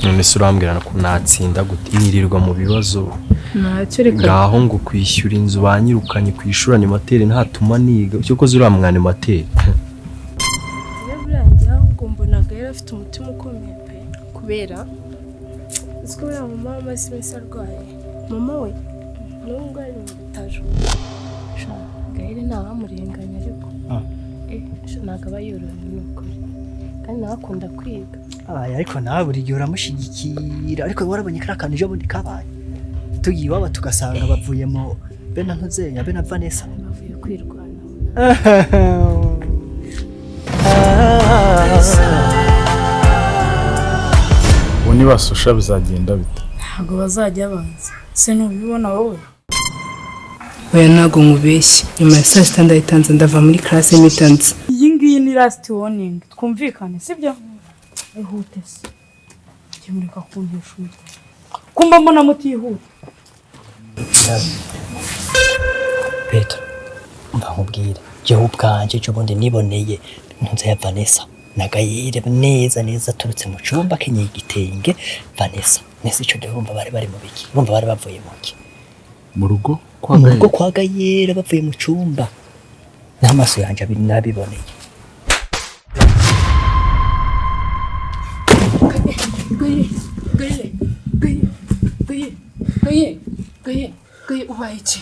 none se urambwira ko natsinda gute nirirwa mu bibazo ntacyo reka ngaho ngo kwishyura inzu banyirukanye kwishura animateri ntatuma niga cyo ko zura mwana animateri burangira ngo mbona Gael afite umutima ukomeye pe kubera uziko buriya mama w'amasimesi arwaye mama we n'ubwo ari mu bitaro Gael ntawamurenganya ariko ntabwo aba yorohewe n'ukuri kandi nawe akunda kwiga ariko nawe buri gihe uramushyigikira ariko warabonye kari akantu ejo bundi kabaye tugiye iwabo tugasanga bavuyemo bena ntuzenya bena Vanessa bavuye kwirwana ubu nibasosha bizagenda bite ntabwo bazajya baza se ntubibona wowe oya ntabwo nkubeshye nyuma ya saa sita ndayitanze ndava muri classe mitanze iyi ngiyi ni last warning twumvikane sibyo ihute se kimureka kuntesha umutwe kumba mbona mutihuta Petro ndamubwira jewe ubwanje cyo bundi niboneye ntunze ya Vanessa na Gael neza turutse mu cyumba kenyeye igitenge Vanessa nese cyo ndumva bari mu biki urumva bari bavuye mu ki mu rugo kwa Gael bavuye mu cyumba n'amaso yanje abiri nabiboneye Gael ubaye iki